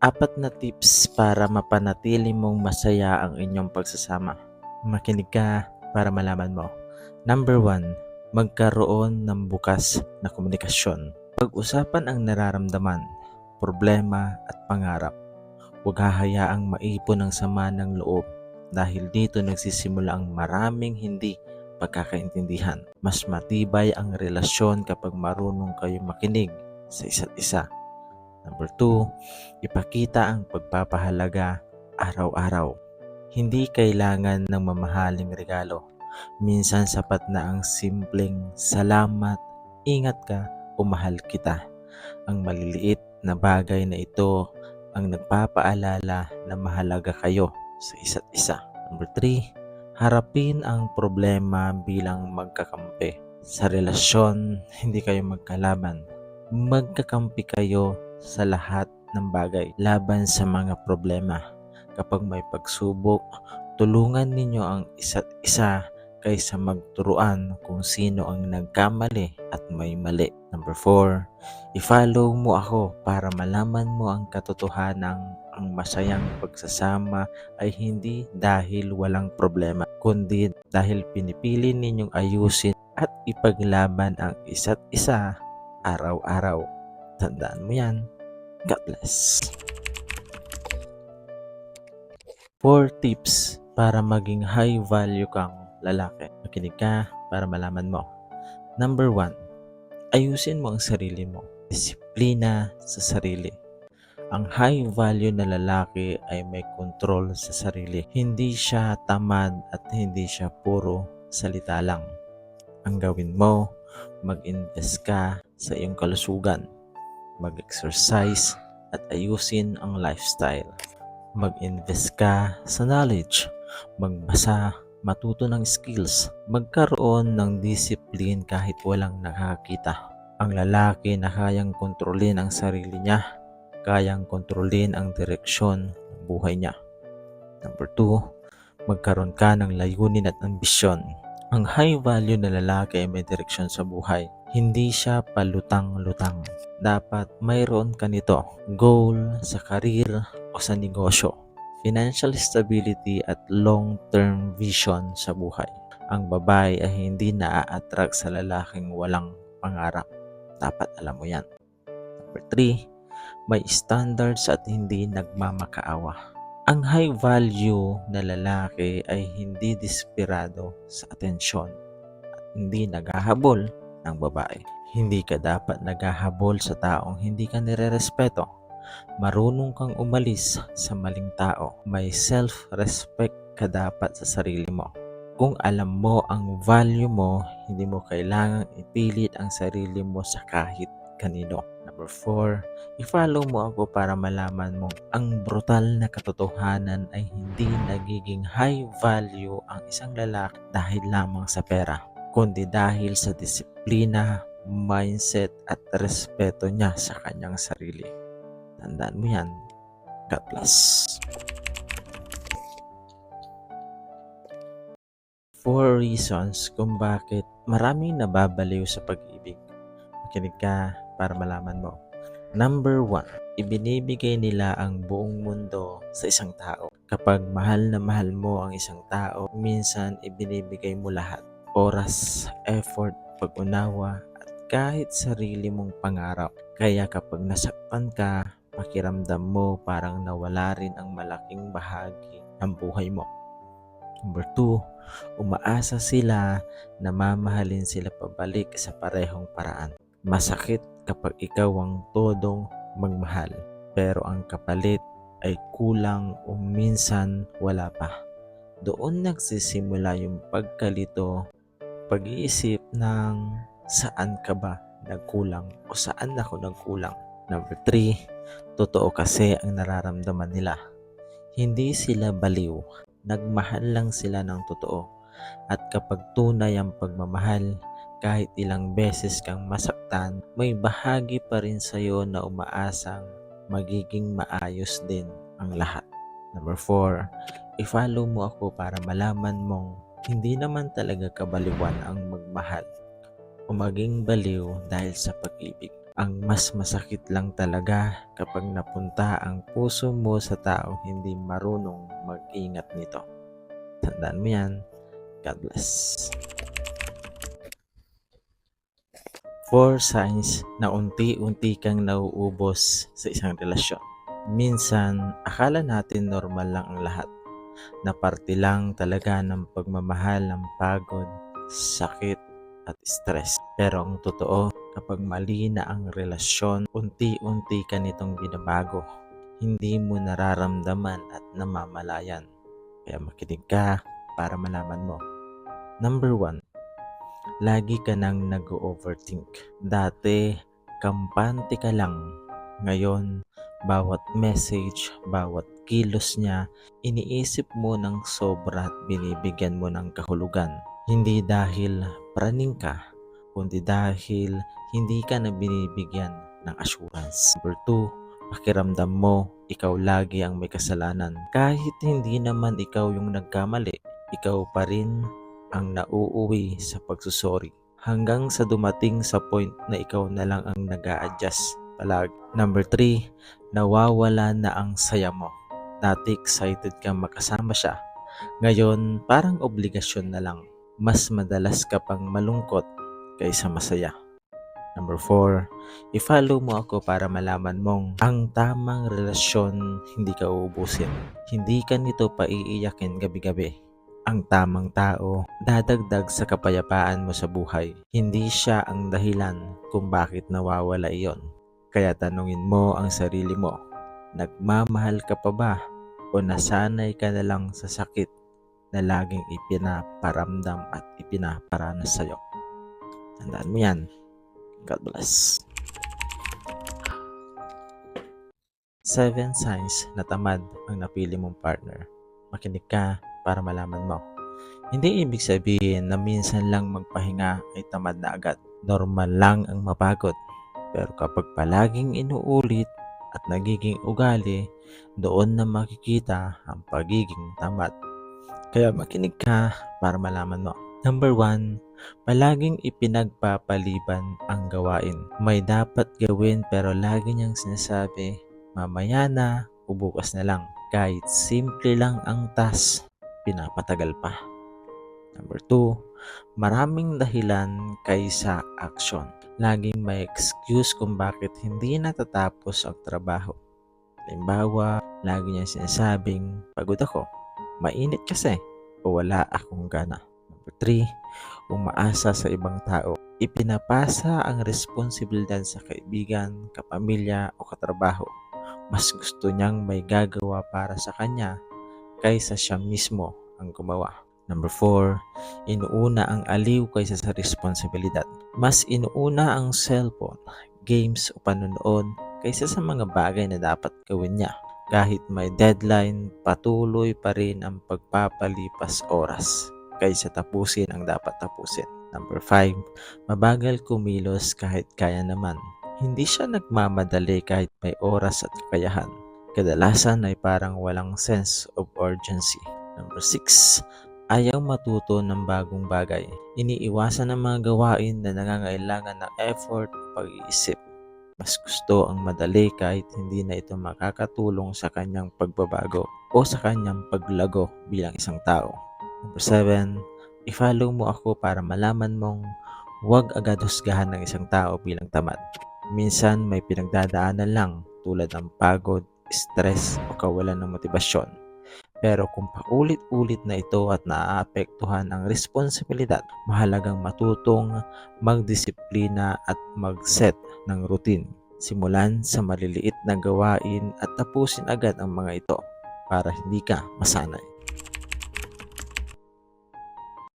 Apat na tips para mapanatili mong masaya ang inyong pagsasama. Makinig ka para malaman mo. Number 1, magkaroon ng bukas na komunikasyon. Pag-usapan ang nararamdaman, problema at pangarap. Huwag hahayaang maipon ang sama ng loob dahil dito nagsisimula ang maraming hindi pagkakaintindihan. Mas matibay ang relasyon kapag marunong kayong makinig sa isa't isa. Number 2, ipakita ang pagpapahalaga araw-araw. Hindi kailangan ng mamahaling regalo. Minsan sapat na ang simpleng salamat, ingat ka o mahal kita. Ang maliliit na bagay na ito ang nagpapaalala na mahalaga kayo sa isa't isa. Number 3, harapin ang problema bilang magkakampi. Sa relasyon, hindi kayo magkalaban. Magkakampi kayo sa lahat ng bagay laban sa mga problema. Kapag may pagsubok, tulungan ninyo ang isa't isa kaysa magturuan kung sino ang nagkamali at may mali. Number 4, i-follow mo ako para malaman mo ang katotohanan. Ang masayang pagsasama ay hindi dahil walang problema, kundi dahil pinipili ninyong ayusin at ipaglaban ang isa't isa araw-araw. Tandaan mo yan. God bless. 4 tips para maging high value kang lalaki. Makinig ka para malaman mo. Number 1, ayusin mo ang sarili mo. Disiplina sa sarili. Ang high value na lalaki ay may kontrol sa sarili. Hindi siya tamad at hindi siya puro salita lang. Ang gawin mo, mag-invest ka sa iyong kalusugan. Mag-exercise at ayusin ang lifestyle. Mag-invest ka sa knowledge, magbasa, matuto ng skills, magkaroon ng discipline kahit walang nakakita. Ang lalaki na kayang kontrolin ang sarili niya, kayang kontrolin ang direksyon ng buhay niya. Number 2, magkaroon ka ng layunin at ambisyon. Ang high value na lalaki ay may direksyon sa buhay. Hindi siya palutang-lutang. Dapat mayroon ka nito, goal sa career o sa negosyo, financial stability at long-term vision sa buhay. Ang babae ay hindi na-attract sa lalaking walang pangarap. Dapat alam mo yan. Number 3, may standards at hindi nagmamakaawa. Ang high value na lalaki ay hindi desperado sa atensyon at hindi naghahabol ng babae. Hindi ka dapat naghahabol sa taong hindi ka nirerespeto. Marunong kang umalis sa maling tao. May self-respect ka dapat sa sarili mo. Kung alam mo ang value mo, hindi mo kailangang ipilit ang sarili mo sa kahit kanino. Number 4, i-follow mo ako para malaman mo ang brutal na katotohanan ay hindi nagiging high value ang isang lalaki dahil lamang sa pera, kundi dahil sa disiplina, mindset at respeto niya sa kanyang sarili. Tandaan mo yan. God bless. 4 reasons kung bakit maraming nababaliw sa pag-ibig. Makinig ka para malaman mo. Number 1, ibinibigay nila ang buong mundo sa isang tao. Kapag mahal na mahal mo ang isang tao, minsan ibinibigay mo lahat. Oras, effort, pag-unawa, at kahit sarili mong pangarap. Kaya kapag nasaktan ka, pakiramdam mo parang nawala rin ang malaking bahagi ng buhay mo. Number 2, umaasa sila na mamahalin sila pabalik sa parehong paraan. Masakit kapag ikaw ang todong magmahal, pero ang kapalit ay kulang o minsan wala pa. Doon nagsisimula yung pagkalito, pag-iisip ng saan ka ba nagkulang o saan ako nagkulang. Number 3, totoo kasi ang nararamdaman nila. Hindi sila baliw, nagmahal lang sila ng totoo. At kapag tunay ang pagmamahal, kahit ilang beses kang masaktan, may bahagi pa rin sa'yo na umaasang magiging maayos din ang lahat. Number 4, i-follow mo ako para malaman mong hindi naman talaga kabaliwan ang magmahal o maging baliw dahil sa pag-ibig. Ang mas masakit lang talaga kapag napunta ang puso mo sa taong hindi marunong mag-ingat nito. Tandaan mo yan. God bless. 4 signs na unti-unti kang nauubos sa isang relasyon. Minsan, akala natin normal lang ang lahat, na parte lang talaga ng pagmamahal ng pagod, sakit, at stress. Pero ang totoo, kapag mali na ang relasyon, unti-unti ka nitong binabago. Hindi mo nararamdaman at namamalayan. Kaya makinig ka para malaman mo. Number 1, lagi ka nang nag-overthink. Dati, kampante ka lang. Ngayon, bawat message, bawat kilos niya, iniisip mo ng sobra at binibigyan mo ng kahulugan. Hindi dahil praning ka, kundi dahil hindi ka na binibigyan ng assurance. Number 2, pakiramdam mo, ikaw lagi ang may kasalanan. Kahit hindi naman ikaw yung nagkamali, ikaw pa rin ang nauuwi sa pagsusori. Hanggang sa dumating sa point na ikaw na lang ang nag-a-adjust palagi. Number 3, nawawala na ang saya mo. Dati excited kang makasama siya. Ngayon, parang obligasyon na lang. Mas madalas ka pang malungkot kaysa masaya. Number 4, i-follow mo ako para malaman mong ang tamang relasyon hindi ka uubusin. Hindi ka nito paiiyakin gabi-gabi. Ang tamang tao, dadagdag sa kapayapaan mo sa buhay. Hindi siya ang dahilan kung bakit nawawala iyon. Kaya tanungin mo ang sarili mo, nagmamahal ka pa ba o nasanay ka na lang sa sakit na laging ipinaparamdam at ipinaparanas sa'yo? Tandaan mo yan. God bless. 7 signs na tamad ang napili mong partner. Makinig ka para malaman mo. Hindi ibig sabihin na minsan lang magpahinga ay tamad na agad. Normal lang ang mapagod. Pero kapag palaging inuulit at nagiging ugali, doon na makikita ang pagiging tamad. Kaya makinig ka para malaman mo. Number 1, palaging ipinagpapaliban ang gawain. May dapat gawin pero lagi niyang sinasabi, mamaya na o bukas na lang. Kahit simple lang ang task, pinapatagal pa. Number 2, maraming dahilan kaysa action. Laging may excuse kung bakit hindi natatapos ang trabaho. Halimbawa, lagi niyang sinasabing, pagod ako, mainit kasi, o wala akong gana. Number 3, umaasa sa ibang tao. Ipinapasa ang responsibilidad sa kaibigan, kapamilya o katrabaho. Mas gusto niyang may gagawa para sa kanya kaysa siya mismo ang gumawa. Number 4, inuuna ang aliw kaysa sa responsibilidad. Mas inuuna ang cellphone, games o panonood kaysa sa mga bagay na dapat gawin niya. Kahit may deadline, patuloy pa rin ang pagpapalipas oras kaysa tapusin ang dapat tapusin. Number 5, mabagal kumilos kahit kaya naman. Hindi siya nagmamadali kahit may oras at kakayahan. Kadalasan ay parang walang sense of urgency. Number 6, ayaw matuto ng bagong bagay. Iniiwasan ang mga gawain na nangangailangan ng effort o pag-iisip. Mas gusto ang madali kahit hindi na ito makakatulong sa kanyang pagbabago o sa kanyang paglago bilang isang tao. Number 7, i-follow mo ako para malaman mong huwag agad husgahan ng isang tao bilang tamad. Minsan may pinagdadaanan lang tulad ng pagod, stress o kawalan ng motibasyon. Pero kung paulit-ulit na ito at naaapektuhan ang responsibilidad, mahalagang matutong magdisiplina at mag-set ng routine. Simulan sa maliliit na gawain at tapusin agad ang mga ito para hindi ka masanay.